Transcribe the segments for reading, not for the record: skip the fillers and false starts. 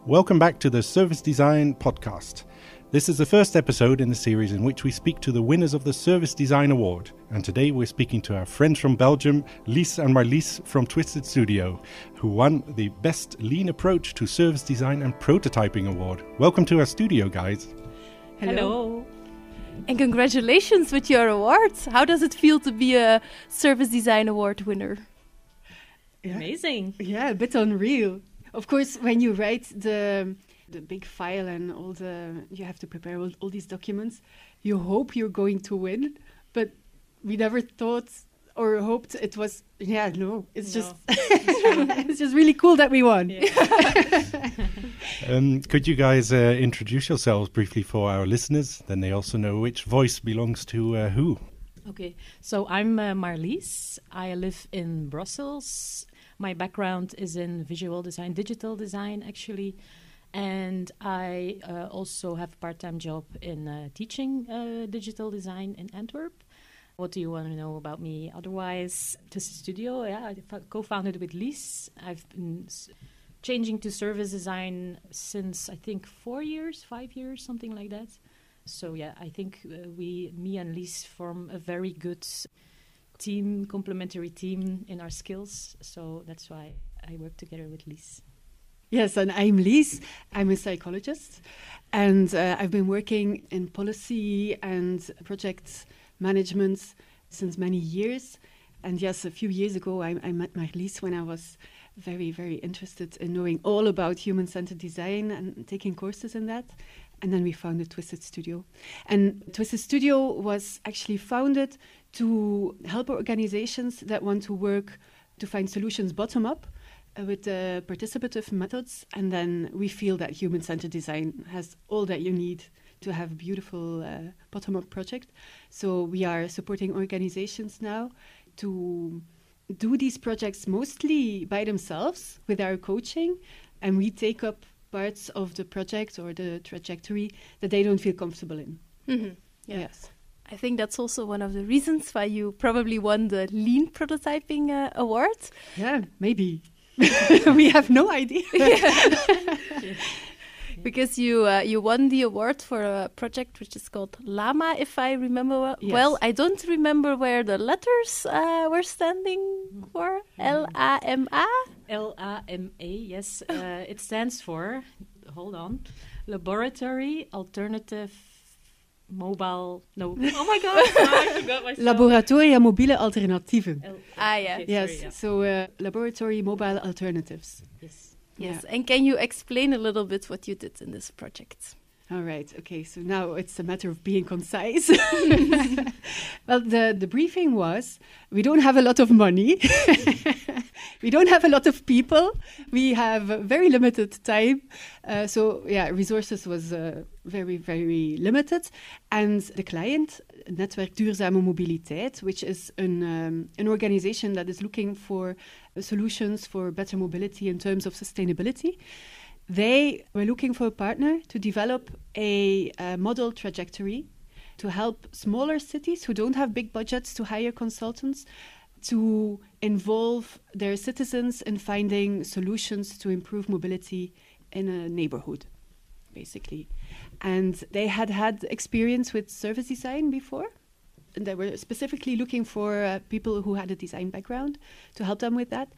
Welcome back to the Service Design Podcast. This is the first episode in the series in which we speak to the winners of the Service Design Award. And today we're speaking to our friends from Belgium, Lies and Marlies from Twisted Studio, who won the Best Lean Approach to Service Design and Prototyping Award. Welcome to our studio, guys. Hello. And congratulations with your awards. How does it feel to be a Service Design Award winner? Yeah. Amazing. Yeah, a bit unreal. Of course, when you write the big file and you have to prepare all these documents, you hope you're going to win, but we never thought or hoped it was, it's just it's just really cool that we won. Yeah. Could you guys introduce yourselves briefly for our listeners? Then they also know which voice belongs to who. Okay, so I'm Marlies. I live in Brussels. My background is in visual design, digital design actually, and I also have a part-time job in teaching digital design in Antwerp. What do you want to know about me otherwise? Twisted Studio, I co-founded with Lies. I've been changing to service design since I think 5 years, something like that. So I think me and Lies form a very good complementary team in our skills. So that's why I work together with Lies. Yes, and I'm Lies. I'm a psychologist, and I've been working in policy and project management since many years. And yes, a few years ago, I met Marlies when I was very, very interested in knowing all about human-centered design and taking courses in that. And then we founded Twisted Studio. And Twisted Studio was actually founded to help organizations that want to work to find solutions bottom-up with participative methods. And then we feel that human-centered design has all that you need to have a beautiful bottom-up project. So we are supporting organizations now to do these projects mostly by themselves with our coaching. And we take up parts of the project or the trajectory that they don't feel comfortable in. Mm-hmm. Yeah. Yes. I think that's also one of the reasons why you probably won the Lean Prototyping Award. Yeah, maybe. We have no idea. Because you won the award for a project which is called LaMA, if I remember well. Yes. Well, I don't remember where the letters were standing for. LAMA? LAMA, yes. It stands for, Laboratory Alternative Mobile... No. Oh my God, I forgot myself. Laboratoria Mobiele Alternatieven. Yeah. Okay, Yes, sorry, yeah. so Laboratory Mobile Alternatives. Yes. Yes, and can you explain a little bit what you did in this project? All right, okay, so now it's a matter of being concise. Well, the briefing was, we don't have a lot of money, we don't have a lot of people, we have very limited time, resources was very, very limited. And the client, Netwerk Duurzame Mobiliteit, which is an organization that is looking for solutions for better mobility in terms of sustainability. They were looking for a partner to develop a model trajectory to help smaller cities who don't have big budgets to hire consultants to involve their citizens in finding solutions to improve mobility in a neighborhood, basically. And they had experience with service design before. And they were specifically looking for people who had a design background to help them with that.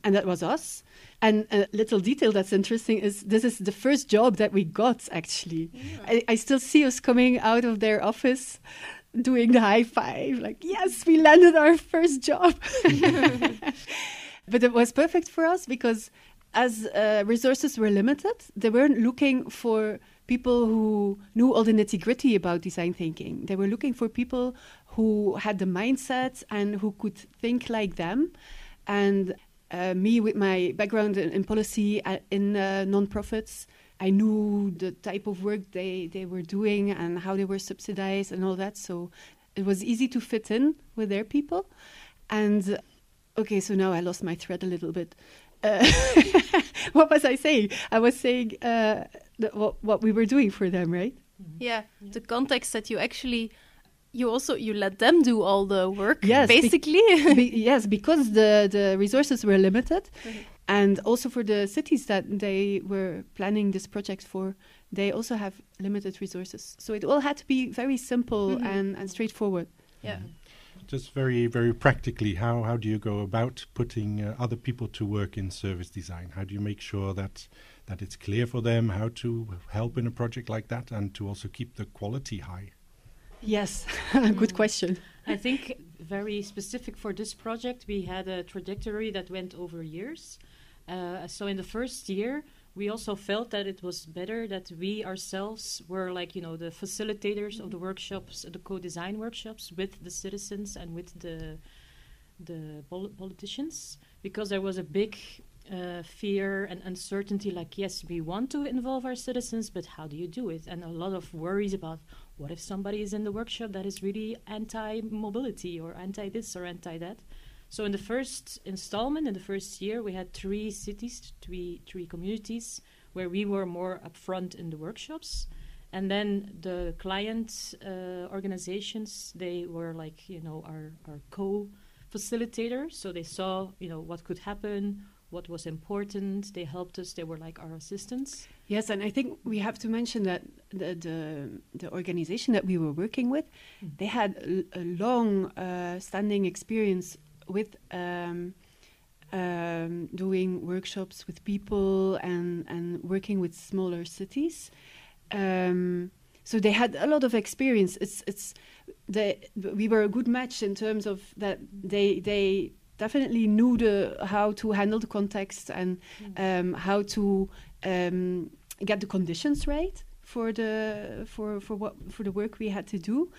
And that was us. And a little detail that's interesting is this is the first job that we got, actually. Yeah. I still see us coming out of their office doing the high five, like, yes, we landed our first job. But it was perfect for us because as resources were limited, they weren't looking for people who knew all the nitty-gritty about design thinking. They were looking for people who had the mindset and who could think like them. And me, with my background in policy in non-profits, I knew the type of work they were doing and how they were subsidized and all that. So it was easy to fit in with their people. And okay, so now I lost my thread a little bit. What was I saying? I was saying what we were doing for them, right? Yeah, the context that you actually you let them do all the work, Yes, basically. Yes, because the resources were limited, and also for the cities that they were planning this project for, they also have limited resources. So it all had to be very simple and straightforward. Yeah. Just very, very practically, how do you go about putting other people to work in service design? How do you make sure that it's clear for them how to help in a project like that and to also keep the quality high? Yes, good question. I think very specific for this project, we had a trajectory that went over years. So in the first year, we also felt that it was better that we ourselves were the facilitators of the workshops, the co-design workshops with the citizens and with the politicians, because there was a big fear and uncertainty, yes, we want to involve our citizens, but how do you do it? And a lot of worries about what if somebody is in the workshop that is really anti-mobility or anti-this or anti-that. So in the first installment, in the first year, we had 3 cities, three communities, where we were more upfront in the workshops. And then the client organizations, they were our co-facilitators. So they saw, what could happen, what was important. They helped us. They were like our assistants. Yes, and I think we have to mention that the organization that we were working with, they had a long standing experience with doing workshops with people and working with smaller cities. So they had a lot of experience. We were a good match in terms of that they definitely knew how to handle the context and how to get the conditions right for the work we had to do.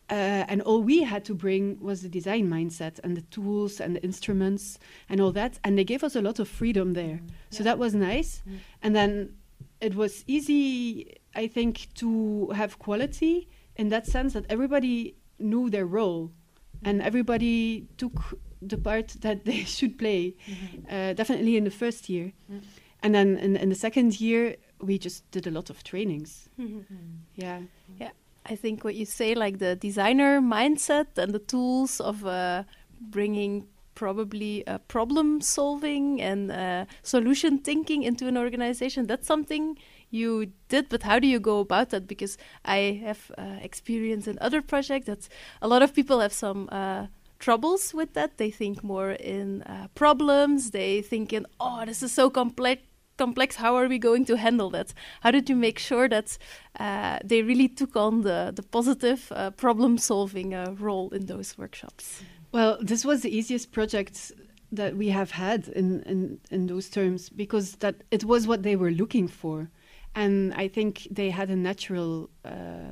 And all we had to bring was the design mindset and the tools and the instruments and all that. And they gave us a lot of freedom there. So that was nice. And then it was easy, I think, to have quality in that sense that everybody knew their role and everybody took the part that they should play, definitely in the first year. And then in the second year, we just did a lot of trainings. Yeah. I think what you say, the designer mindset and the tools of bringing probably problem solving and solution thinking into an organization, that's something you did, but how do you go about that? Because I have experience in other projects that a lot of people have some troubles with that. They think more in problems. They think in, this is so complex, how are we going to handle that? How did you make sure that they really took on the positive problem-solving role in those workshops? Well, this was the easiest project that we have had in those terms, because that it was what they were looking for. And I think they had a natural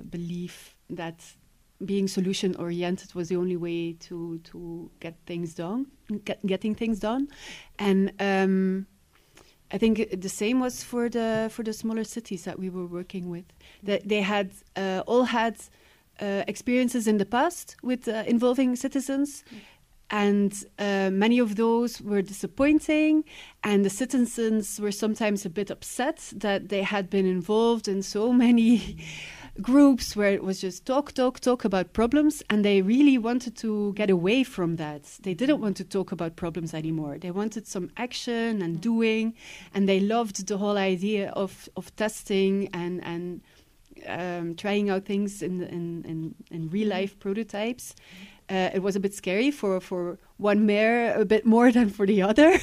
belief that being solution-oriented was the only way to get things done, getting things done. And I think the same was for the smaller cities that we were working with. They had all had experiences in the past with involving citizens, and many of those were disappointing, and the citizens were sometimes a bit upset that they had been involved in so many groups where it was just talk about problems, and they really wanted to get away from that. They didn't want to talk about problems anymore. They wanted some action and doing, and they loved the whole idea of testing and trying out things in real life prototypes. It was a bit scary for one mayor, a bit more than for the other.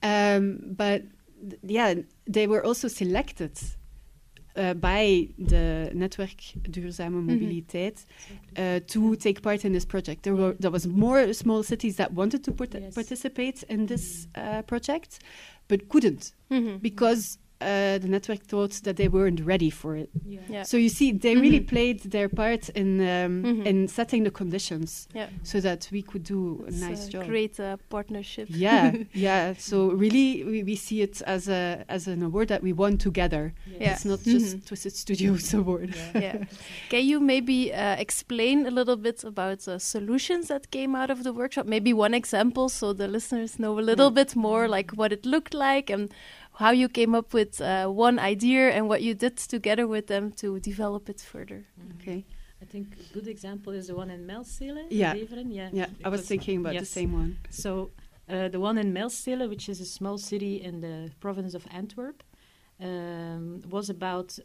But yeah, they were also selected by the Netwerk Duurzame Mobiliteit to take part in this project. There was more small cities that wanted to participate in this project, but couldn't because the network thought that they weren't ready for it. So you see, they really played their part in setting the conditions so that we could do a nice job. Great partnership. Yeah. So really, we see it as an award that we won together. It's not just Twisted Studios award. Can you maybe explain a little bit about the solutions that came out of the workshop? Maybe one example so the listeners know a little bit more, like what it looked like and how you came up with one idea and what you did together with them to develop it further. Okay. I think a good example is the one in Melstelen. Yeah. Beveren. Yeah, I was because- thinking about the yes. same one. So the one in Melstelen, which is a small city in the province of Antwerp, was about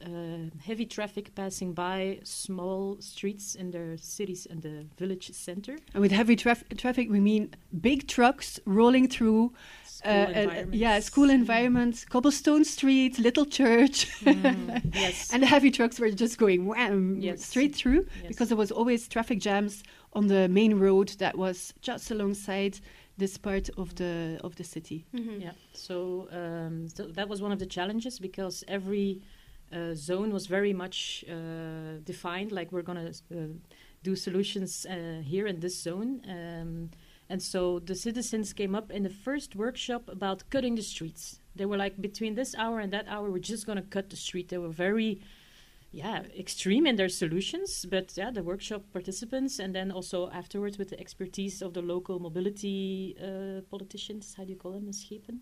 heavy traffic passing by small streets in their cities and the village center. And with heavy traffic, we mean big trucks rolling through school environments, cobblestone streets, little church. Yes. And the heavy trucks were just going wham, Yes. straight through Yes. because there was always traffic jams on the main road that was just alongside this part of the city. Yeah. So that was one of the challenges because every zone was very much defined. Like we're going to do solutions here in this zone. And so the citizens came up in the first workshop about cutting the streets. They were like, between this hour and that hour, we're just going to cut the street. They were very, extreme in their solutions. But the workshop participants, and then also afterwards with the expertise of the local mobility politicians, how do you call them, schepen?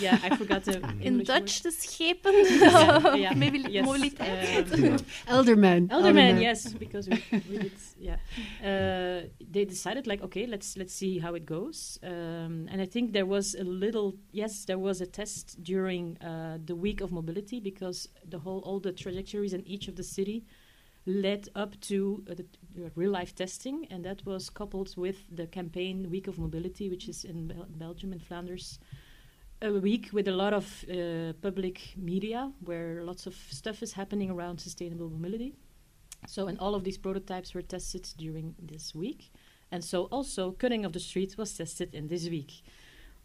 Yeah, I forgot the In English Dutch, word. the schepen. Yeah. Maybe Yes. mobiliteit. Eldermen. Elderman, yes, because we did, they decided like, okay, let's see how it goes. And I think there was a test during the week of mobility because all the trajectories in each of the city led up to the real life testing, and that was coupled with the campaign Week of Mobility, which is in Belgium, in Flanders. A week with a lot of public media where lots of stuff is happening around sustainable mobility. So, and all of these prototypes were tested during this week. And so also cutting of the streets was tested in this week.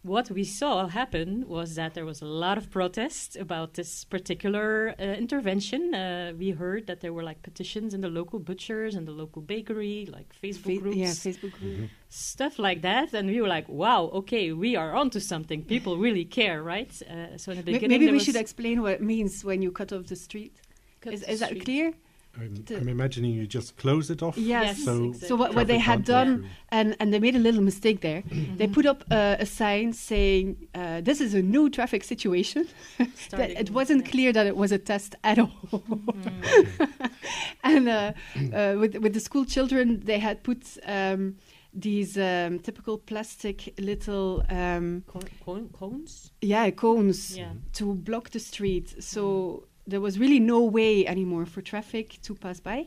What we saw happen was that there was a lot of protest about this particular intervention. We heard that there were like petitions in the local butchers and the local bakery, like Facebook groups. Yeah, Facebook groups. Stuff like that, and we were like, wow, okay, we are onto something. People really care, right? So in the beginning, Maybe we should explain what it means when you cut off the street. Is that clear? I'm imagining you just close it off. Yes. So, exactly. So what they had done, and they made a little mistake there. They put up a sign saying, this is a new traffic situation. That it wasn't clear that it was a test at all. And with the school children, they had put these typical plastic little cones. Cones to block the street. So there was really no way anymore for traffic to pass by.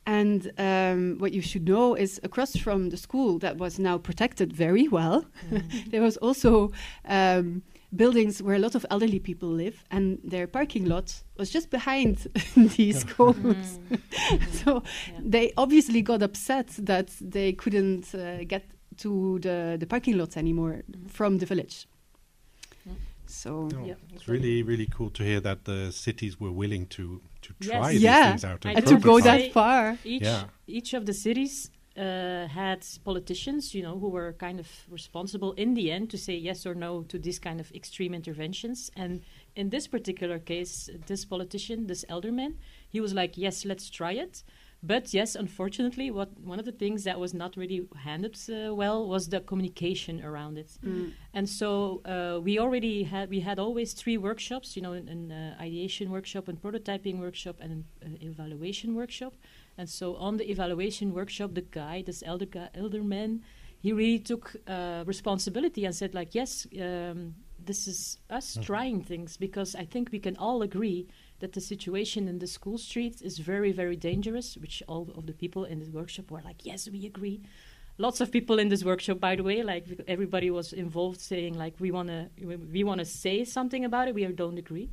And what you should know is across from the school that was now protected very well, there was also buildings where a lot of elderly people live, and their parking lot was just behind these cones. So they obviously got upset that they couldn't get to the parking lots anymore from the village. So it's really, really cool to hear that the cities were willing to try Yes. these things out. And to go that far. Each of the cities had politicians, who were kind of responsible in the end to say yes or no to these kind of extreme interventions. And in this particular case, this politician, this elderman, he was like, yes, let's try it. But yes, unfortunately, one of the things that was not really handled well was the communication around it. And so we had always 3 workshops, an ideation workshop, and prototyping workshop, and an evaluation workshop. And so on the evaluation workshop, the guy, this elderman, he really took responsibility and said like, yes, this is us trying things, because I think we can all agree that the situation in the school streets is very, very dangerous, which all of the people in this workshop were like, yes, we agree. Lots of people in this workshop, by the way, like everybody was involved saying like, we want to say something about it, we don't agree.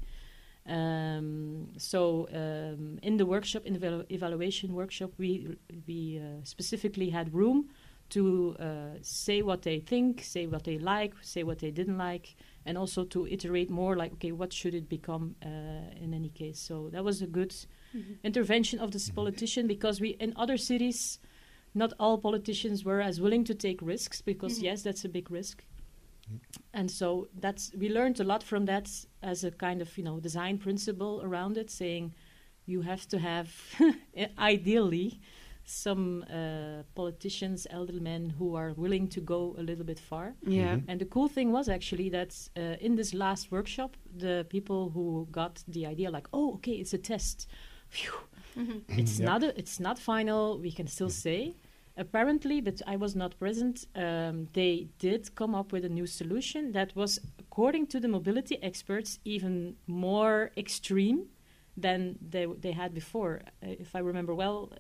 So in the workshop, in the evaluation workshop, we specifically had room to say what they think, say what they like, say what they didn't like, and also to iterate more like, okay, what should it become in any case? So that was a good intervention of this politician, because in other cities, not all politicians were as willing to take risks, because yes, that's a big risk. And so we learned a lot from that as a kind of design principle around it, saying you have to have ideally some politicians, elderly men, who are willing to go a little bit far. And the cool thing was actually that in this last workshop, the people who got the idea like, oh, okay, it's a test, It's not final. We can still say. Apparently, but I was not present, they did come up with a new solution that was, according to the mobility experts, even more extreme than they had before. If I remember well,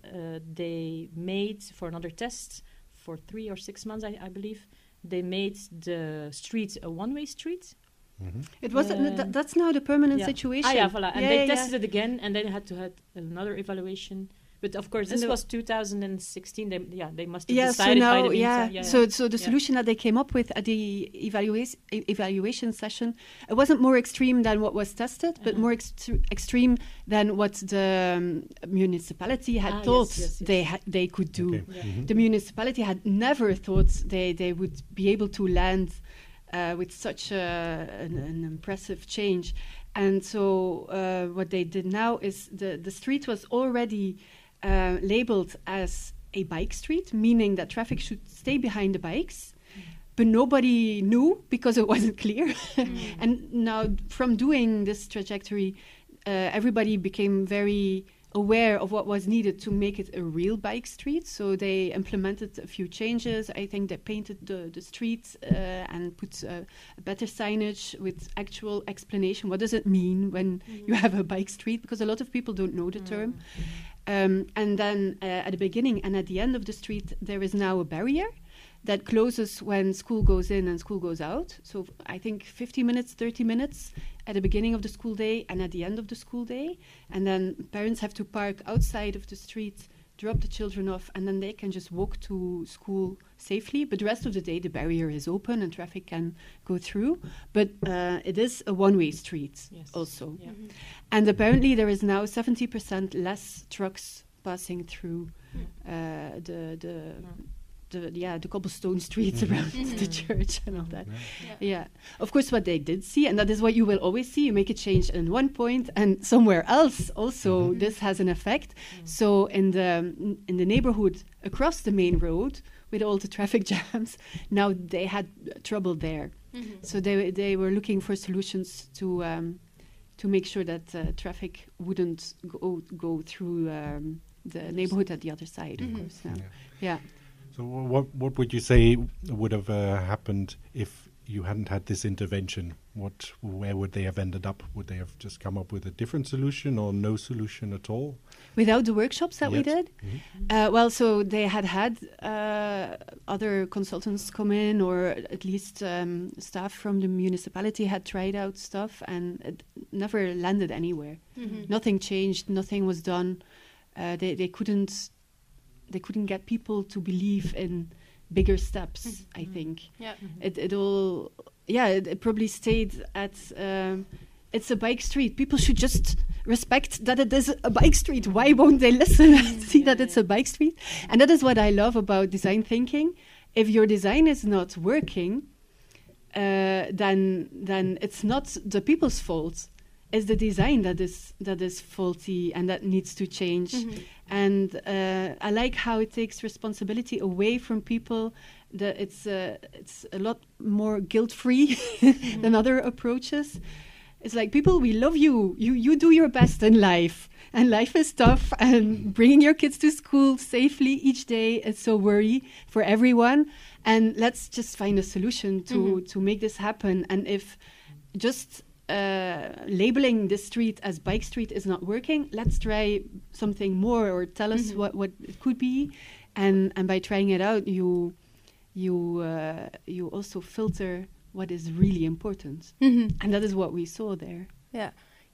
they made, for another test, for 3 or 6 months, I believe, they made the street a one-way street. Mm-hmm. It wasn't. That's now the permanent situation. Voilà. And they tested it again, and then had to have another evaluation. But of course, this was 2016. They must have decided by the meantime. So the solution that they came up with at the evaluation session, it wasn't more extreme than what was tested, but more extreme than what the municipality had thought they could do. Okay. Yeah. Mm-hmm. The municipality had never thought they would be able to land with such an impressive change. And so what they did now is the street was already labeled as a bike street, meaning that traffic should stay behind the bikes, but nobody knew because it wasn't clear. And now from doing this trajectory, everybody became very aware of what was needed to make it a real bike street. So they implemented a few changes. I think they painted the streets and put better signage with actual explanation. What does it mean when you have a bike street? Because a lot of people don't know the term. And then at the beginning and at the end of the street, there is now a barrier that closes when school goes in and school goes out. So I think 50 minutes, 30 minutes at the beginning of the school day and at the end of the school day. And then parents have to park outside of the street, drop the children off, and then they can just walk to school safely. But the rest of the day, the barrier is open and traffic can go through. But it is a one-way street also. Yeah. Mm-hmm. And apparently there is now 70% less trucks passing through the cobblestone streets around the church and all that. Yeah. Of course, what they did see, and that is what you will always see, you make a change in one point and somewhere else also this has an effect. So in the neighborhood across the main road with all the traffic jams, now they had trouble there. So they were looking for solutions to make sure that traffic wouldn't go through the neighborhood at the other side, of course. Now. Yeah. So what would you say would have happened if you hadn't had this intervention? Where would they have ended up? Would they have just come up with a different solution or no solution at all? Without the workshops that we did? Well, so they had other consultants come in, or at least staff from the municipality had tried out stuff, and it never landed anywhere. Nothing changed, nothing was done. They couldn't get people to believe in bigger steps, I think. Yeah. It probably stayed at, it's a bike street. People should just respect that it is a bike street. Why won't they listen and see that it's a bike street? And that is what I love about design thinking. If your design is not working, then it's not the people's fault. It's the design that is faulty and that needs to change. And I like how it takes responsibility away from people. It's a lot more guilt-free than other approaches. It's like, people, we love you. You do your best in life. And life is tough. And bringing your kids to school safely each day is so worry for everyone. And let's just find a solution to make this happen. And if just labeling this street as bike street is not working, let's try something more, or tell us what it could be, and by trying it out you also filter what is really important, and that is what we saw there.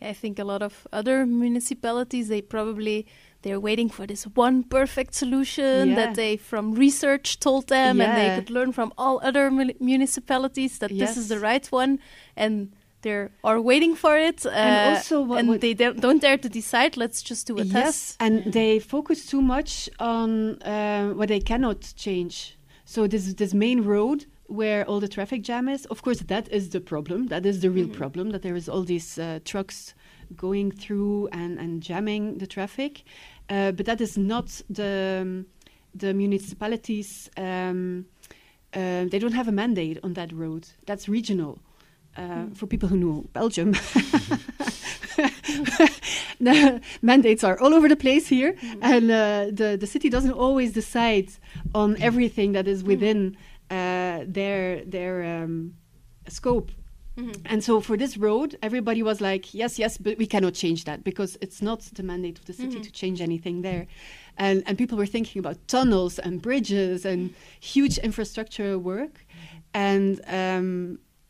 I think a lot of other municipalities, they're waiting for this one perfect solution that they from research told them, and they could learn from all other municipalities that this is the right one, and they are waiting for it, and also they don't dare to decide. Let's just do a test. And they focus too much on what they cannot change. So this main road where all the traffic jam is, of course, that is the problem. That is the real problem, that there is all these trucks going through and jamming the traffic. But that is not the municipalities. They don't have a mandate on that road. That's regional. For people who know Belgium. The mandates are all over the place here, and the city doesn't always decide on everything that is within their scope. And so for this road, everybody was like, yes, but we cannot change that because it's not the mandate of the city to change anything there. And people were thinking about tunnels and bridges and huge infrastructure work. And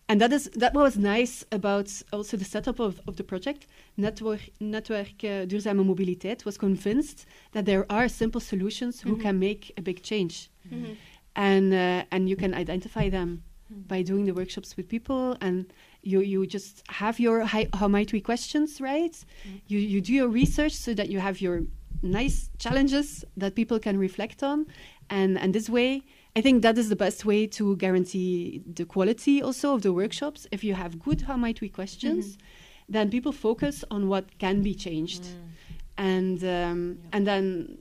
that was nice about also the setup of the project. Netwerk Duurzame Mobiliteit was convinced that there are simple solutions who can make a big change. And you can identify them by doing the workshops with people, and you just have your how might we questions, right? You do your research so that you have your nice challenges that people can reflect on, and this way I think that is the best way to guarantee the quality also of the workshops. If you have good how might we questions, then people focus on what can be changed. And then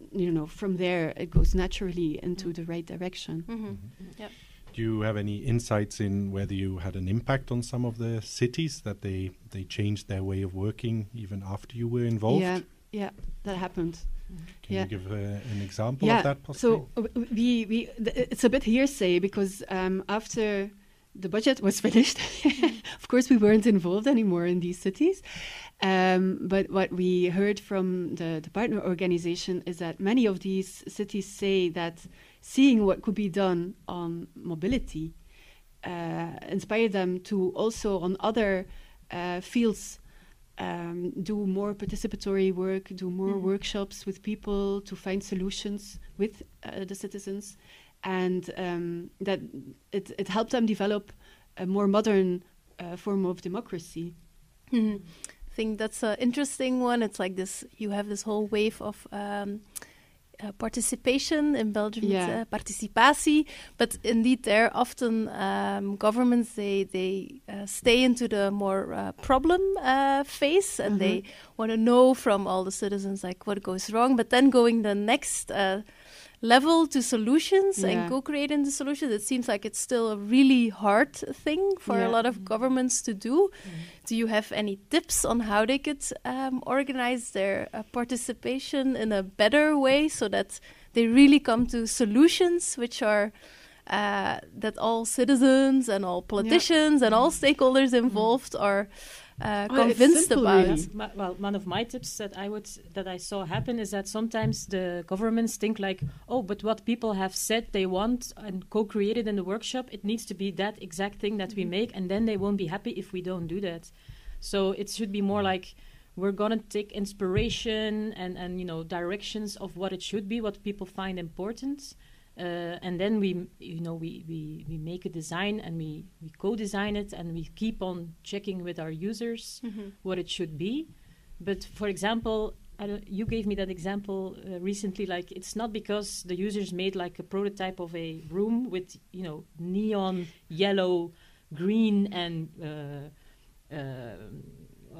from there it goes naturally into the right direction. Yep. Do you have any insights in whether you had an impact on some of the cities, that they changed their way of working even after you were involved? Yeah, that happened. Can you give an example of that possibly? So it's a bit hearsay because after the budget was finished, of course we weren't involved anymore in these cities. But what we heard from the partner organization is that many of these cities say that seeing what could be done on mobility inspired them to also on other fields do more participatory work, do more workshops with people to find solutions with the citizens, and that it helped them develop a more modern form of democracy. I think that's an interesting one. It's like this, you have this whole wave of participation in Belgium, participatie, but indeed there often governments they stay into the more problem phase, and they want to know from all the citizens like what goes wrong, but then going the next level to solutions and co-creating the solutions, it seems like it's still a really hard thing for a lot of governments to do. Do you have any tips on how they could organize their participation in a better way so that they really come to solutions which are that all citizens and all politicians and all stakeholders involved are convinced about? Really. Well, one of my tips that I saw happen is that sometimes the governments think like, oh, but what people have said they want and co-created in the workshop, it needs to be that exact thing that we make, and then they won't be happy if we don't do that. So it should be more like we're gonna take inspiration and directions of what it should be, what people find important. And then we make a design and we co-design it, and we keep on checking with our users what it should be. But for example, you gave me that example recently. Like, it's not because the users made like a prototype of a room with neon yellow, green, and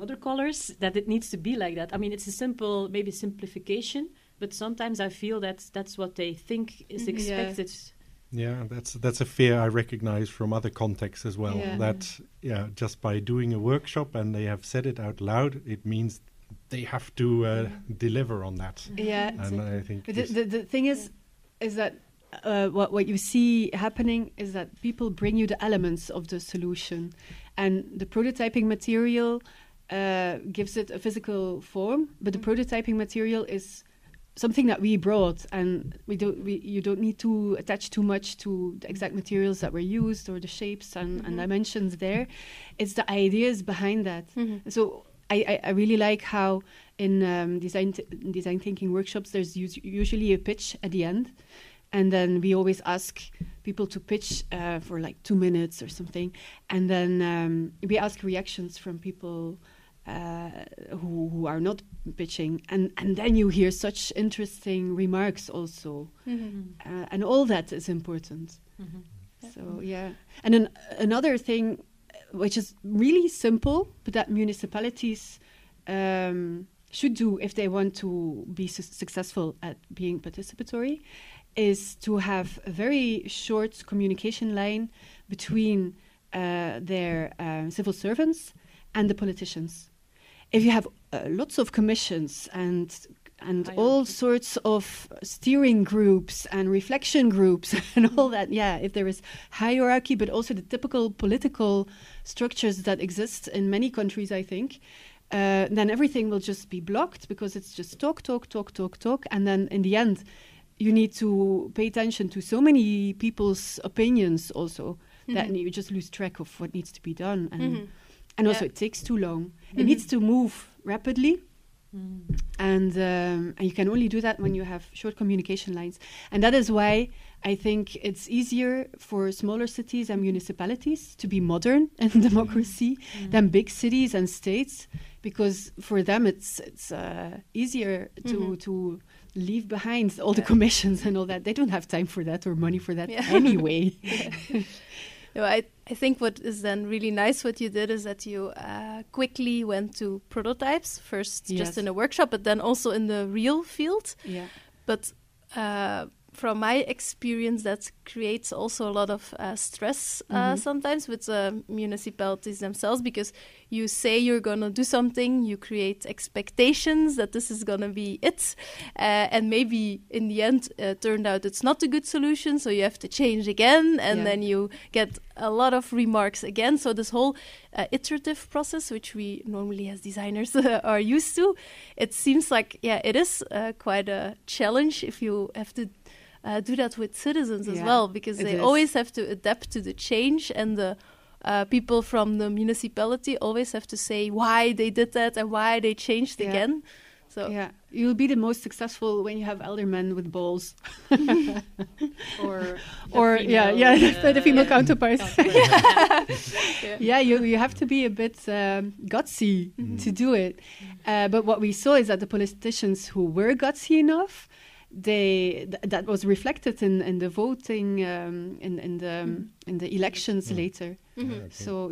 other colors that it needs to be like that. I mean, it's a simple maybe simplification. But sometimes I feel that's what they think is expected. Yeah, that's a fear I recognize from other contexts as well. That just by doing a workshop and they have said it out loud, it means they have to deliver on that. Yeah, and I think the thing is that what you see happening is that people bring you the elements of the solution, and the prototyping material gives it a physical form. But the prototyping material is something that we brought, and you don't need to attach too much to the exact materials that were used or the shapes and dimensions there. It's the ideas behind that. So I really like how in design thinking workshops there's usually a pitch at the end, and then we always ask people to pitch for like 2 minutes or something, and then we ask reactions from people who are not pitching, and then you hear such interesting remarks also, and all that is important. So and then another thing which is really simple but that municipalities should do if they want to be successful at being participatory is to have a very short communication line between their civil servants and the politicians. if you have lots of commissions and all sorts of steering groups and reflection groups and all that, if there is hierarchy, but also the typical political structures that exist in many countries, I think, then everything will just be blocked because it's just talk. And then in the end, you need to pay attention to so many people's opinions also that you just lose track of what needs to be done. And also it takes too long. It needs to move rapidly. And you can only do that when you have short communication lines. And that is why I think it's easier for smaller cities and municipalities to be modern in democracy than big cities and states, because for them it's easier to leave behind all the commissions and all that. They don't have time for that or money for that anyway. No, I think what is then really nice what you did is that you quickly went to prototypes, first just in a workshop, but then also in the real field. Yeah. But from my experience, that creates also a lot of stress sometimes with municipalities themselves, because you say you're going to do something, you create expectations that this is going to be it, and maybe in the end turned out it's not a good solution, so you have to change again, and then you get a lot of remarks again. So this whole iterative process, which we normally as designers are used to, it seems like, it is quite a challenge if you have to do that with citizens as well, because they always have to adapt to the change, and the people from the municipality always have to say why they did that and why they changed again. So you'll be the most successful when you have aldermen with balls, or the female counterpart. You have to be a bit gutsy to do it. But what we saw is that the politicians who were gutsy enough, that was reflected in the voting in the elections later. Okay. So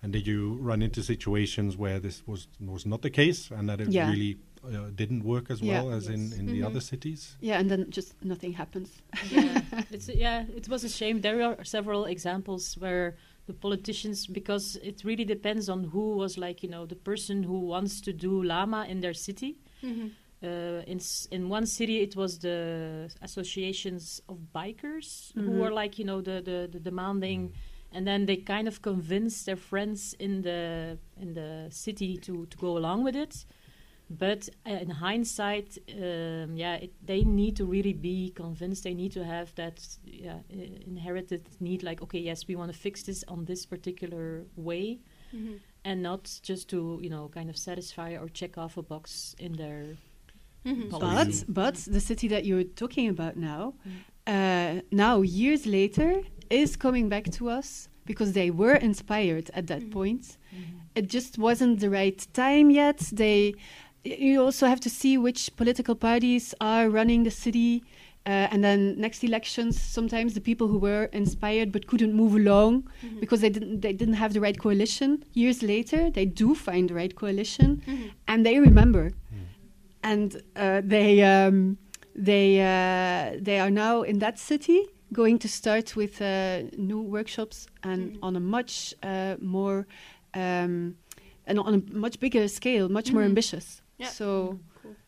And did you run into situations where this was not the case, and that it really didn't work as well as in the other cities? Yeah, and then just nothing happens. It was a shame. There are several examples where the politicians, because it really depends on who was the person who wants to do LaMA in their city. In one city, it was the associations of bikers who were the demanding, and then they kind of convinced their friends in the city to go along with it. But in hindsight, they need to really be convinced. They need to have that inherited need, we want to fix this on this particular way, and not just to kind of satisfy or check off a box in their. But the city that you're talking about now, now years later, is coming back to us because they were inspired at that point. It just wasn't the right time yet. You also have to see which political parties are running the city, and then next elections, sometimes the people who were inspired but couldn't move along because they didn't have the right coalition. Years later, they do find the right coalition, and they remember. And they are now in that city going to start with new workshops and on a much more and on a much bigger scale, much more ambitious. Yeah. So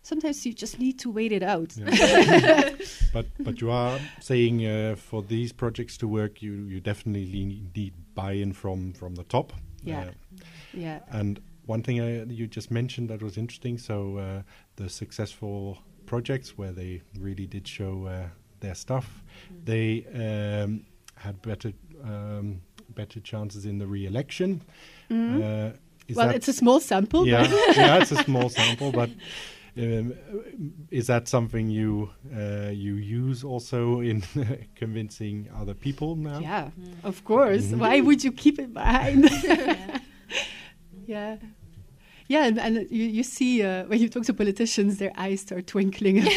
sometimes you just need to wait it out. Yeah. but you are saying for these projects to work, you definitely need buy-in from the top. And one thing you just mentioned that was interesting, so the successful projects where they really did show their stuff, they had better chances in the re-election. It's a small sample. It's a small sample, but is that something you use also in convincing other people now? Yeah, of course. Why would you keep it behind? And you see when you talk to politicians, their eyes start twinkling.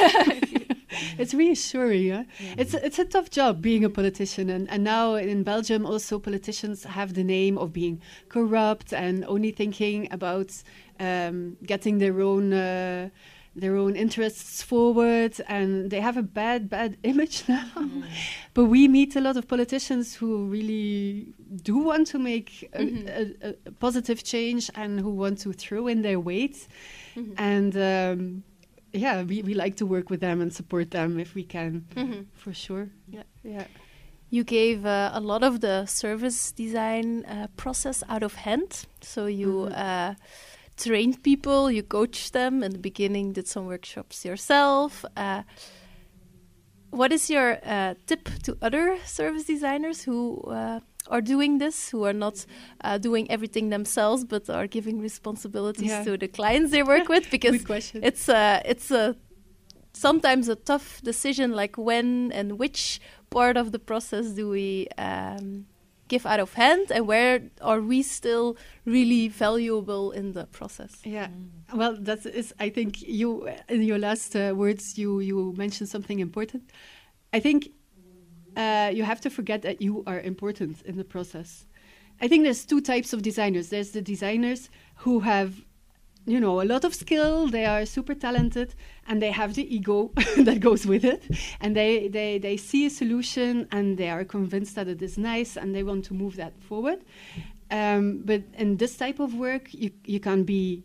It's reassuring. Yeah? It's a tough job being a politician, and now in Belgium also politicians have the name of being corrupt and only thinking about getting their own their own interests forward, and they have a bad image now. But we meet a lot of politicians who really do want to make a positive change and who want to throw in their weight. And we like to work with them and support them if we can, for sure. Yeah. You gave a lot of the service design process out of hand. So you trained people, you coached them in the beginning, did some workshops yourself. What is your tip to other service designers who are doing this, who are not doing everything themselves, but are giving responsibilities to the clients they work with? Because it's a sometimes a tough decision, like when and which part of the process do we give out of hand, and where are we still really valuable in the process? Yeah, well, that is, I think you, in your last words, you mentioned something important. I think you have to forget that you are important in the process. I think there's two types of designers. There's the designers who have, a lot of skill, they are super talented, and they have the ego that goes with it, and they see a solution and they are convinced that it is nice and they want to move that forward. But in this type of work, you can't be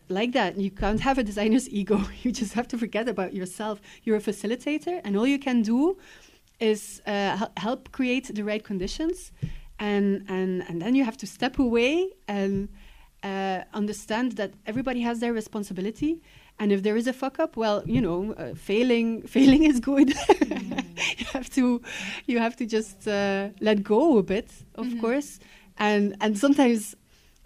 like that. You can't have a designer's ego. You just have to forget about yourself. You're a facilitator, and all you can do is help create the right conditions, and then you have to step away and understand that everybody has their responsibility, and if there is a fuck up, well, failing is good. You have to just let go a bit, of course, and sometimes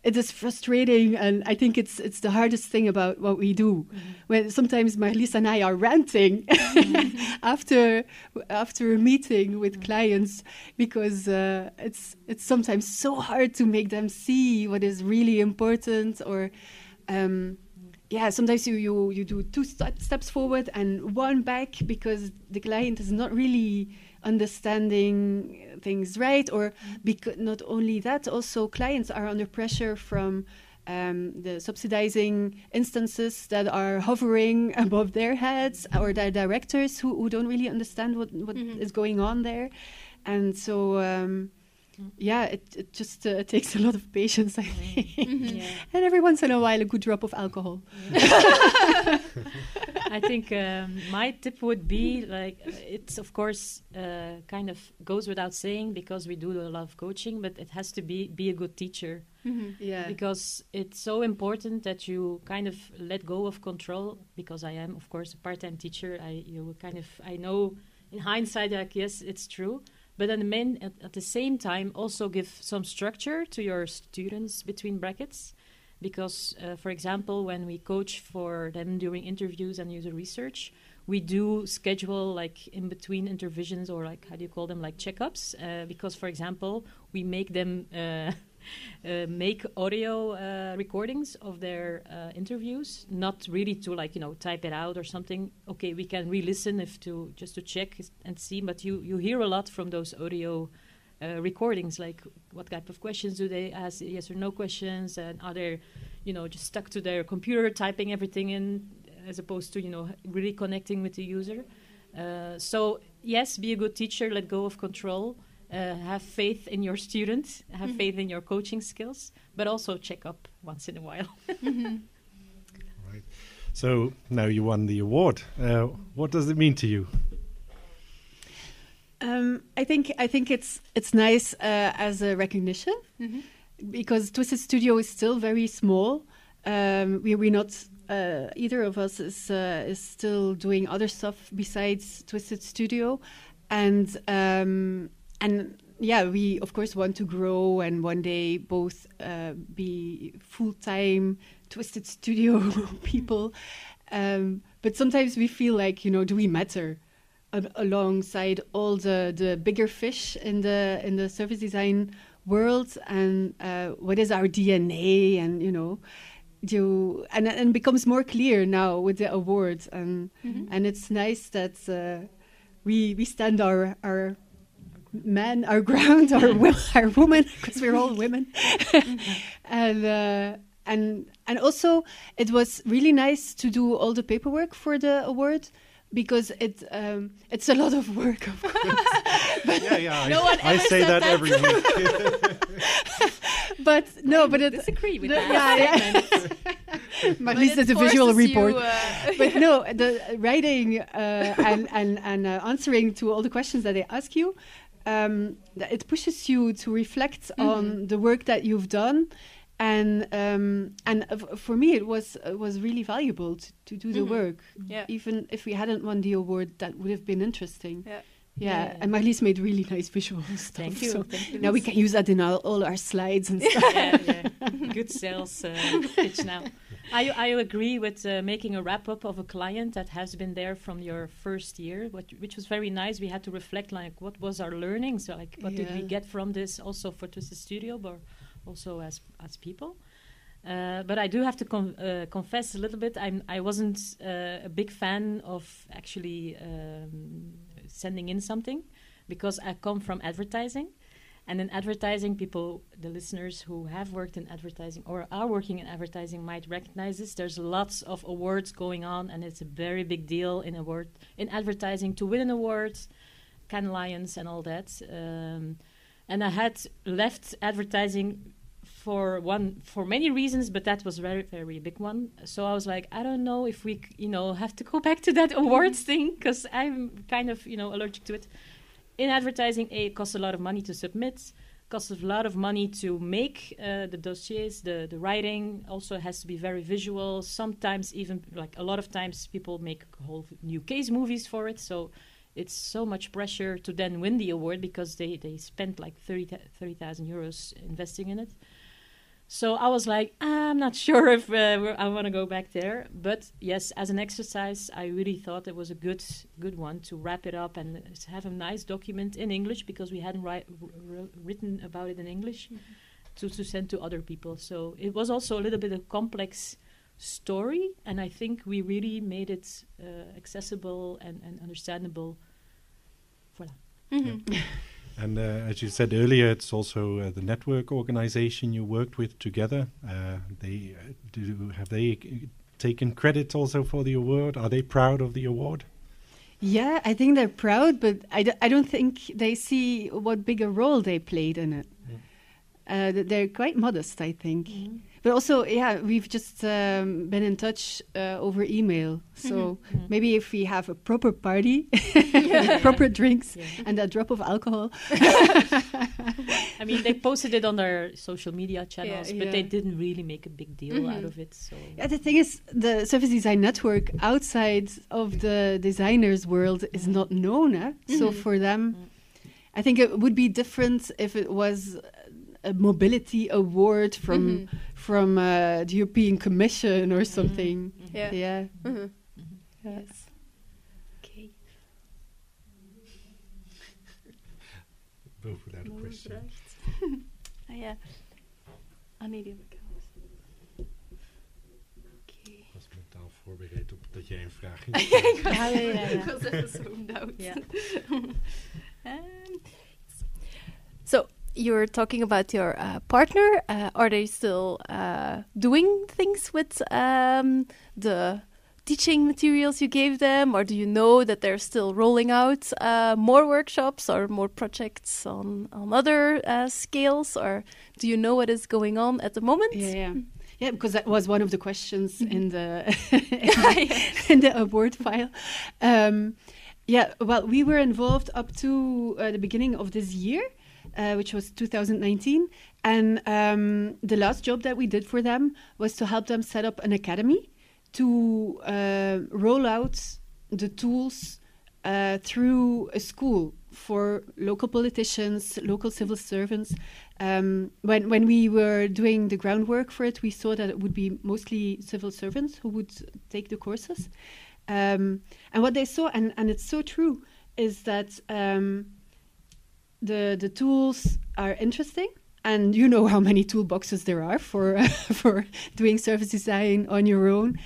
it is frustrating, and I think it's the hardest thing about what we do. When sometimes Marlies and I are ranting after a meeting with clients, because it's sometimes so hard to make them see what is really important, or sometimes you do two steps forward and one back because the client is not really understanding things right, or because not only that, also clients are under pressure from the subsidizing instances that are hovering above their heads, or their directors who don't really understand what is going on there. And so it just takes a lot of patience, I think. And every once in a while a good drop of alcohol. I think my tip would be, like, it's of course kind of goes without saying, because we do a lot of coaching, but it has to be a good teacher. Because it's so important that you kind of let go of control, because I am, of course, a part-time teacher. I know in hindsight, like, yes, it's true. But at the same time, also give some structure to your students, between brackets. Because, for example, when we coach for them during interviews and user research, we do schedule, like, in between interventions, or, like, how do you call them, like, checkups. Because, for example, we make them make audio recordings of their interviews, not really to, like, type it out or something. Okay, we can re-listen just to check and see, but you hear a lot from those audio recordings, like what type of questions do they ask, yes or no questions, and are they, just stuck to their computer typing everything in, as opposed to, really connecting with the user. So yes, be a good teacher, let go of control, have faith in your students, have faith in your coaching skills, but also check up once in a while. Right. So now you won the award. What does it mean to you? I think it's nice as a recognition, because Twisted Studio is still very small. We're not either of us is still doing other stuff besides Twisted Studio, and we of course want to grow and one day both be full-time Twisted Studio people. But sometimes we feel like, do we matter alongside all the bigger fish in the service design world, and what is our DNA, and and it becomes more clear now with the awards, and it's nice that we stand our man, our ground, our women, because we're all women, and and also it was really nice to do all the paperwork for the award, because it's a lot of work, of course. No one I ever say said that every week. But no, but I it disagree with no, that. Marlies does a visual report. But no, the writing and answering to all the questions that they ask you, it pushes you to reflect on the work that you've done, and for me it was really valuable to do the work. Yeah. Even if we hadn't won the award, that would have been interesting. Yeah. Yeah, and Marlies made really nice visuals. Thank you. So Thank you. now we can use that in all our slides and stuff. Yeah. Good sales pitch now. I agree with making a wrap-up of a client that has been there from your first year, which was very nice. We had to reflect, like, what was our learning? So, like, what did we get from this also for Twisted Studio, but also as people? But I do have to confess a little bit. I wasn't a big fan of actually sending in something, because I come from advertising. And in advertising, people, the listeners who have worked in advertising or are working in advertising might recognize this. There's lots of awards going on, and it's a very big deal in advertising to win an award, Cannes Lions and all that. And I had left advertising for many reasons, but that was very, very big one. So I was like, I don't know if we, have to go back to that awards thing, because I'm kind of, allergic to it. In advertising, it costs a lot of money to submit, costs a lot of money to make the dossiers, the writing. Also has to be very visual. Sometimes even, like a lot of times, people make whole new case movies for it. So it's so much pressure to then win the award, because they spent like 30,000 euros investing in it. So I was like, I'm not sure if I want to go back there. But yes, as an exercise, I really thought it was a good one to wrap it up and have a nice document in English, because we hadn't written about it in English to send to other people. So it was also a little bit of complex story, and I think we really made it accessible and understandable. Voilà. Mm-hmm. Yeah. And as you said earlier, it's also the network organization you worked with together. Have they taken credit also for the award? Are they proud of the award? Yeah, I think they're proud, but I don't think they see what big a role they played in it. They're quite modest, I think. But also, we've just been in touch over email. So maybe if we have a proper party, proper drinks, and a drop of alcohol. I mean, they posted it on their social media channels, but they didn't really make a big deal out of it. So yeah, the thing is, the Service Design Network outside of the designers' world is not known. So for them, I think it would be different if it was a mobility award from the European Commission or something. Yeah. Yes. Okay. Both without a question. Ja. Nee, die heb ik al. Oké. Ik was mentaal voorbereid op dat jij een vraag ging Ik was even zoomed out. So, you're talking about your partner. Are they still doing things with the teaching materials you gave them, or do you know that they're still rolling out more workshops or more projects on other scales, or do you know what is going on at the moment? Yeah, because that was one of the questions in the in the award file. Well, we were involved up to the beginning of this year, which was 2019. And the last job that we did for them was to help them set up an academy to roll out the tools through a school for local politicians, local civil servants. When we were doing the groundwork for it, we saw that it would be mostly civil servants who would take the courses. And what they saw, and it's so true, is that the tools are interesting, and you know how many toolboxes there are for for doing service design on your own,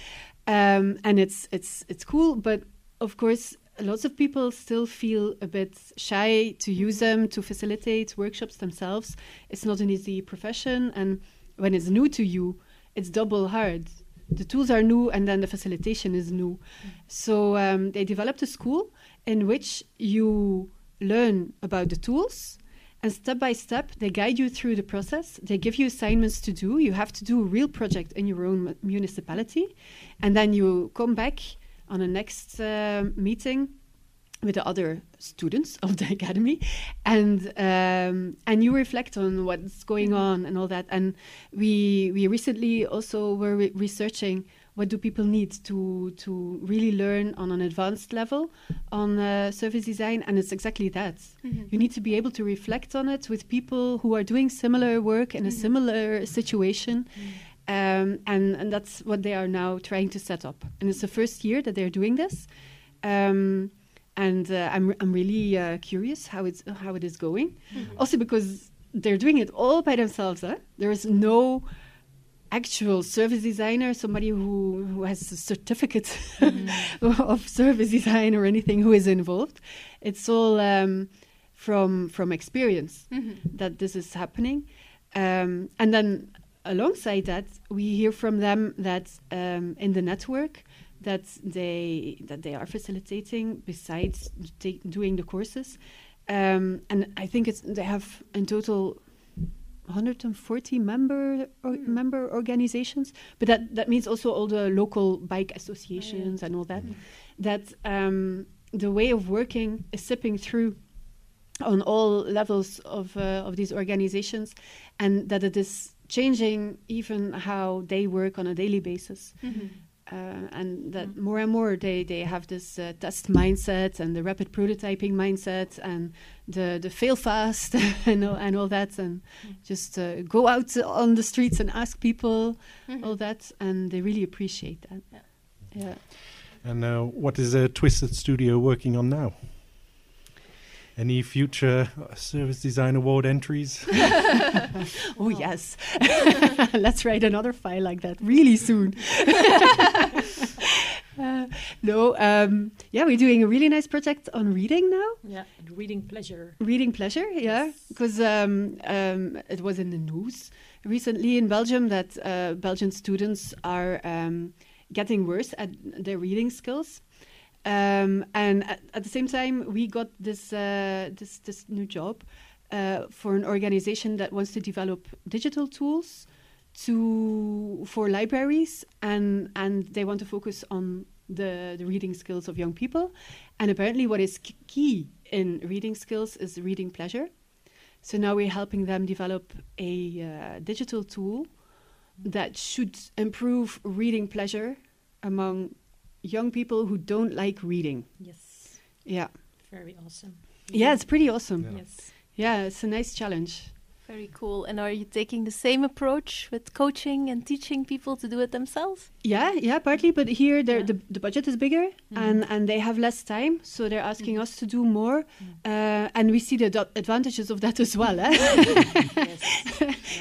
and it's cool. But of course, lots of people still feel a bit shy to use them to facilitate workshops themselves. It's not an easy profession, and when it's new to you, it's double hard. The tools are new, and then the facilitation is new. So they developed a school in which you learn about the tools, and step by step, they guide you through the process. They give you assignments to do. You have to do a real project in your own municipality. And then you come back on a next meeting with the other students of the academy, and you reflect on what's going on and all that. And we recently also were researching what do people need to really learn on an advanced level on service design, and it's exactly that. You need to be able to reflect on it with people who are doing similar work in a similar situation. And that's what they are now trying to set up. And it's the first year that they're doing this. And I'm really curious how it is going. Also because they're doing it all by themselves. There is no actual service designer, somebody who has a certificate of service design or anything who is involved. It's all from experience that this is happening. And then alongside that, we hear from them that in the network that they are facilitating besides doing the courses. And I think they have in total 140 member organizations, but that means also all the local bike associations and all that. That the way of working is sipping through on all levels of these organizations, and that it is changing even how they work on a daily basis. And that more and more they have this test mindset and the rapid prototyping mindset and the fail fast and all that, and just go out on the streets and ask people all that, and they really appreciate that. Yeah. And what is Twisted Studio working on now? Any future Service Design Award entries? Oh, yes. Let's write another file like that really soon. We're doing a really nice project on reading now. Yeah, reading pleasure. Reading pleasure, yeah. Because it was in the news recently in Belgium that Belgian students are getting worse at their reading skills. And at the same time, we got this new job for an organization that wants to develop digital tools for libraries, and they want to focus on the reading skills of young people. And apparently, what is key in reading skills is reading pleasure. So now we're helping them develop a digital tool that should improve reading pleasure among young people who don't like reading. Yes. Yeah. Very awesome. Yeah, it's pretty awesome. Yeah. Yes. Yeah, it's a nice challenge. Very cool. And are you taking the same approach with coaching and teaching people to do it themselves? Yeah, partly. But here the budget is bigger and they have less time. So they're asking us to do more. And we see the advantages of that as well.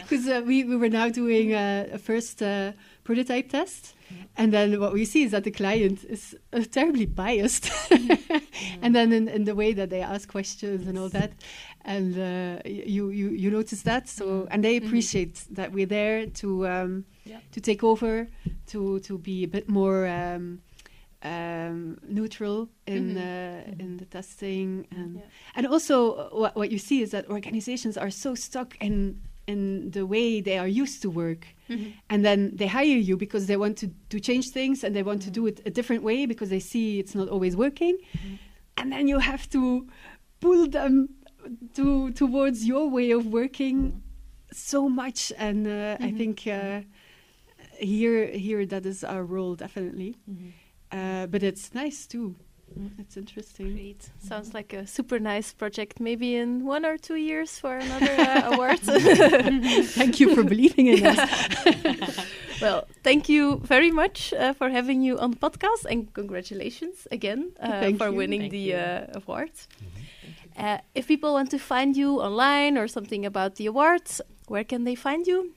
Because we were now doing a first prototype test. And then what we see is that the client is terribly biased. And then in the way that they ask questions and all that. And you notice that. So and they appreciate that we're there to take over, to be a bit more neutral in the testing. And also what you see is that organizations are so stuck in the way they are used to work. And then they hire you because they want to change things and they want to do it a different way because they see it's not always working. And then you have to pull them towards your way of working so much. And I think here that is our role, definitely. But it's nice too. It's interesting. Great. Sounds like a super nice project. Maybe in 1 or 2 years for another award. Thank you for believing in us. Well, thank you very much for having you on the podcast, and congratulations again for winning the award. If people want to find you online or something about the awards, where can they find you?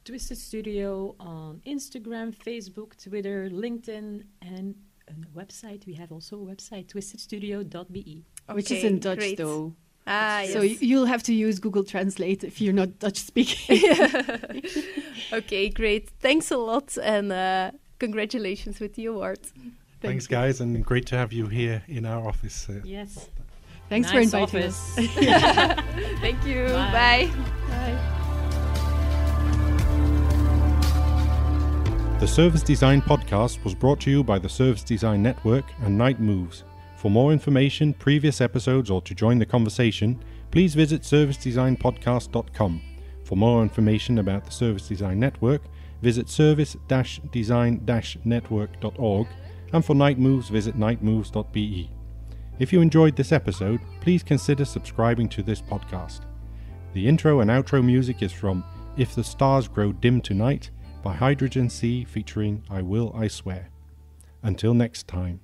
Twisted Studio on Instagram, Facebook, Twitter, LinkedIn, and a website. We have also a website, twistedstudio.be. Which is in Dutch, though. Ah, so yes. you'll have to use Google Translate if you're not Dutch speaking. Okay, great. Thanks a lot, and congratulations with the award. Thanks, guys, and great to have you here in our office. Yes. Thanks for Nice inviting office. us. Thank you. Bye. Bye. The Service Design Podcast was brought to you by the Service Design Network and Night Moves. For more information, previous episodes, or to join the conversation, please visit servicedesignpodcast.com. For more information about the Service Design Network, visit service-design-network.org, and for Night Moves, visit nightmoves.be. If you enjoyed this episode, please consider subscribing to this podcast. The intro and outro music is from If the Stars Grow Dim Tonight by Hydrogen Sea featuring I Will, I Swear. Until next time.